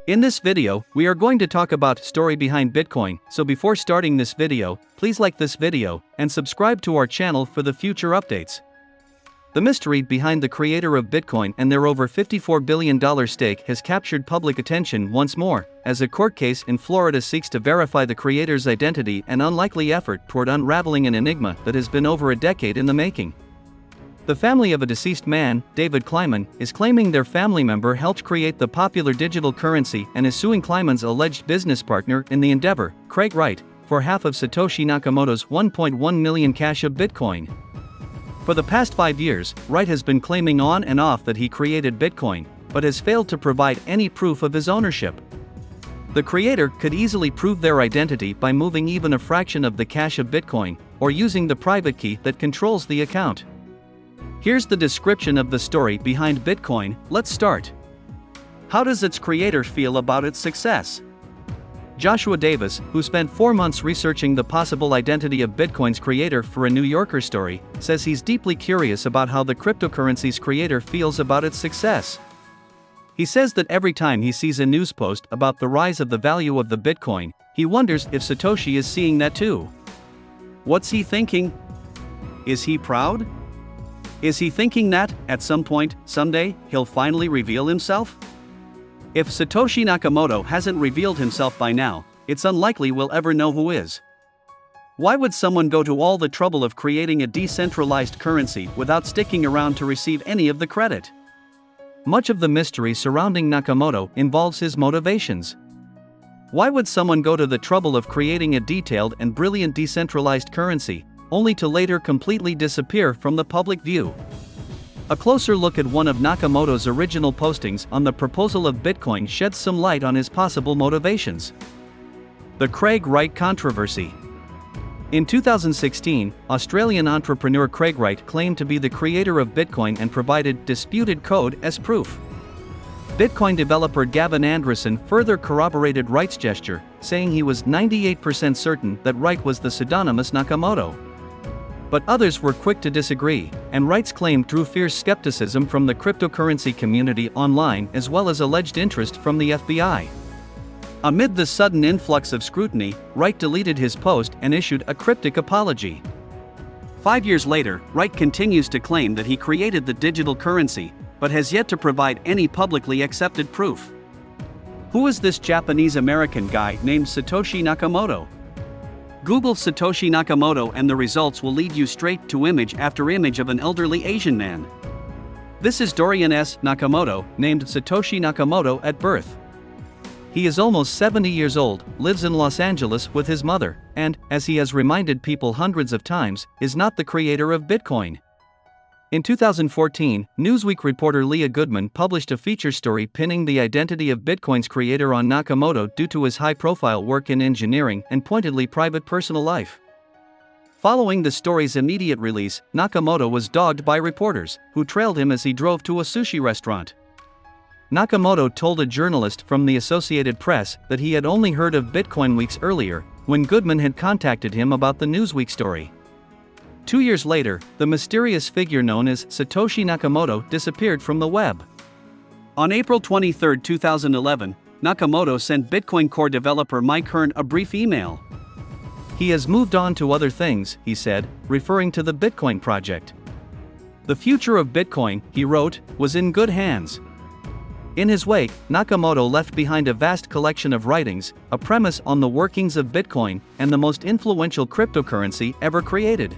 In this video, we are going to talk about story behind Bitcoin, so before starting this video, please like this video, and subscribe to our channel for the future updates. The mystery behind the creator of Bitcoin and their over $54 billion stake has captured public attention once more, as a court case in Florida seeks to verify the creator's identity, an unlikely effort toward unraveling an enigma that has been over a decade in the making. The family of a deceased man, David Kleiman, is claiming their family member helped create the popular digital currency and is suing Kleiman's alleged business partner in the endeavor, Craig Wright, for half of Satoshi Nakamoto's 1.1 million cache of Bitcoin. For the past 5 years, Wright has been claiming on and off that he created Bitcoin, but has failed to provide any proof of his ownership. The creator could easily prove their identity by moving even a fraction of the cache of Bitcoin, or using the private key that controls the account. Here's the description of the story behind Bitcoin. Let's start. How does its creator feel about its success? Joshua Davis, who spent 4 months researching the possible identity of Bitcoin's creator for a New Yorker story, says he's deeply curious about how the cryptocurrency's creator feels about its success. He says that every time he sees a news post about the rise of the value of the Bitcoin, he wonders if Satoshi is seeing that too. What's he thinking? Is he proud? Is he thinking that, at some point, someday, he'll finally reveal himself? If Satoshi Nakamoto hasn't revealed himself by now, it's unlikely we'll ever know who is. Why would someone go to all the trouble of creating a decentralized currency without sticking around to receive any of the credit? Much of the mystery surrounding Nakamoto involves his motivations. Why would someone go to the trouble of creating a detailed and brilliant decentralized currency, only to later completely disappear from the public view? A closer look at one of Nakamoto's original postings on the proposal of Bitcoin sheds some light on his possible motivations. The Craig Wright controversy. In 2016, Australian entrepreneur Craig Wright claimed to be the creator of Bitcoin and provided disputed code as proof. Bitcoin developer Gavin Andresen further corroborated Wright's gesture, saying he was 98% certain that Wright was the pseudonymous Nakamoto. But others were quick to disagree, and Wright's claim drew fierce skepticism from the cryptocurrency community online as well as alleged interest from the FBI. Amid the sudden influx of scrutiny, Wright deleted his post and issued a cryptic apology. 5 years later, Wright continues to claim that he created the digital currency, but has yet to provide any publicly accepted proof. Who is this Japanese-American guy named Satoshi Nakamoto? Google Satoshi Nakamoto and the results will lead you straight to image after image of an elderly Asian man. This is Dorian S. Nakamoto, named Satoshi Nakamoto at birth. He is almost 70 years old, lives in Los Angeles with his mother, and, as he has reminded people hundreds of times, is not the creator of Bitcoin. In 2014, Newsweek reporter Leah Goodman published a feature story pinning the identity of Bitcoin's creator on Nakamoto due to his high-profile work in engineering and pointedly private personal life. Following the story's immediate release, Nakamoto was dogged by reporters, who trailed him as he drove to a sushi restaurant. Nakamoto told a journalist from the Associated Press that he had only heard of Bitcoin weeks earlier, when Goodman had contacted him about the Newsweek story. 2 years later, the mysterious figure known as Satoshi Nakamoto disappeared from the web. On April 23, 2011, Nakamoto sent Bitcoin Core developer Mike Hearn a brief email. He has moved on to other things, he said, referring to the Bitcoin project. The future of Bitcoin, he wrote, was in good hands. In his wake, Nakamoto left behind a vast collection of writings, a premise on the workings of Bitcoin, and the most influential cryptocurrency ever created.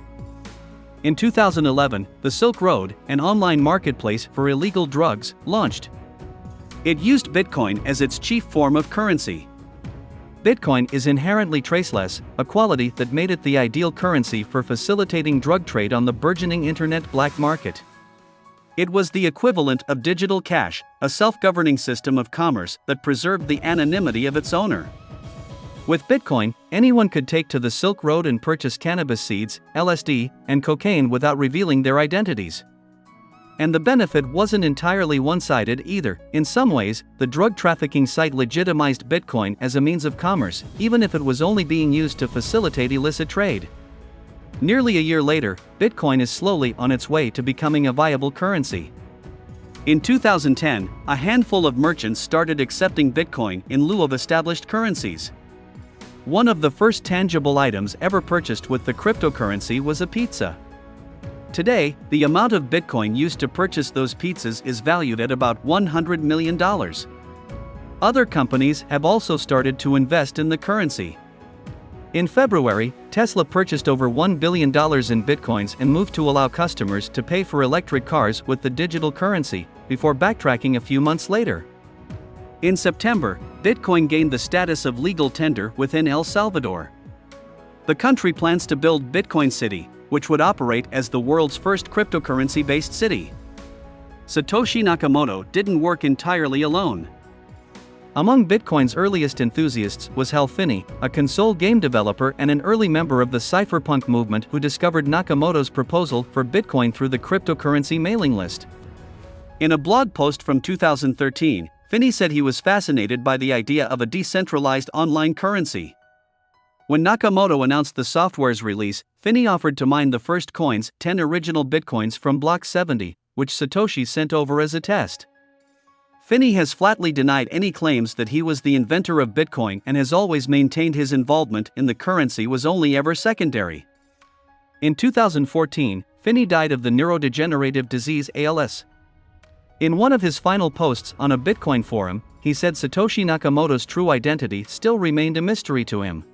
In 2011, the Silk Road, an online marketplace for illegal drugs, launched. It used Bitcoin as its chief form of currency. Bitcoin is inherently traceless, a quality that made it the ideal currency for facilitating drug trade on the burgeoning internet black market. It was the equivalent of digital cash, a self-governing system of commerce that preserved the anonymity of its owner. With Bitcoin, anyone could take to the Silk Road and purchase cannabis seeds, LSD, and cocaine without revealing their identities. And the benefit wasn't entirely one-sided either. In some ways, the drug trafficking site legitimized Bitcoin as a means of commerce, even if it was only being used to facilitate illicit trade. Nearly a year later, Bitcoin is slowly on its way to becoming a viable currency. In 2010, a handful of merchants started accepting Bitcoin in lieu of established currencies. One of the first tangible items ever purchased with the cryptocurrency was a pizza. Today, the amount of Bitcoin used to purchase those pizzas is valued at about $100 million. Other companies have also started to invest in the currency. In February, Tesla purchased over $1 billion in Bitcoins and moved to allow customers to pay for electric cars with the digital currency, before backtracking a few months later. In September, Bitcoin gained the status of legal tender within El Salvador. The country plans to build Bitcoin City, which would operate as the world's first cryptocurrency-based city. Satoshi Nakamoto didn't work entirely alone. Among Bitcoin's earliest enthusiasts was Hal Finney, a console game developer and an early member of the cypherpunk movement who discovered Nakamoto's proposal for Bitcoin through the cryptocurrency mailing list. In a blog post from 2013, Finney said he was fascinated by the idea of a decentralized online currency. When Nakamoto announced the software's release, Finney offered to mine the first coins, 10 original Bitcoins from Block 70, which Satoshi sent over as a test. Finney has flatly denied any claims that he was the inventor of Bitcoin and has always maintained his involvement in the currency was only ever secondary. In 2014, Finney died of the neurodegenerative disease ALS. In one of his final posts on a Bitcoin forum, he said Satoshi Nakamoto's true identity still remained a mystery to him.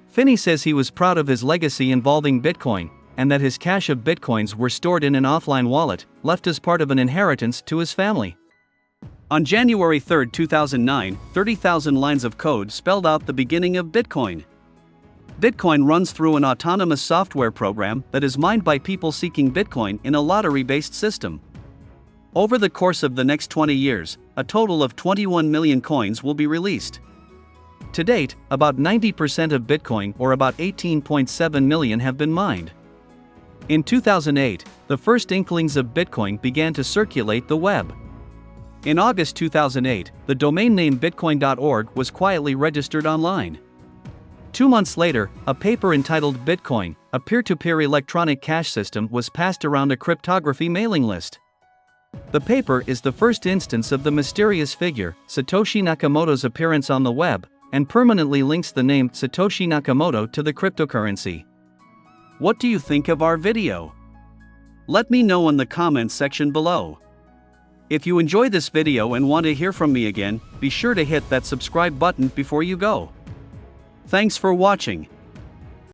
Finney says he was proud of his legacy involving Bitcoin, and that his cache of Bitcoins were stored in an offline wallet, left as part of an inheritance to his family. On January 3, 2009, 30,000 lines of code spelled out the beginning of Bitcoin. Bitcoin runs through an autonomous software program that is mined by people seeking Bitcoin in a lottery-based system. Over the course of the next 20 years, a total of 21 million coins will be released. To date, about 90% of Bitcoin, or about 18.7 million, have been mined. In 2008, the first inklings of Bitcoin began to circulate the web. In August 2008, the domain name bitcoin.org was quietly registered online. 2 months later, a paper entitled Bitcoin, a peer-to-peer electronic cash system, was passed around a cryptography mailing list. The paper is the first instance of the mysterious figure, Satoshi Nakamoto's appearance on the web, and permanently links the name Satoshi Nakamoto to the cryptocurrency. What do you think of our video? Let me know in the comments section below. If you enjoy this video and want to hear from me again, be sure to hit that subscribe button before you go. Thanks for watching.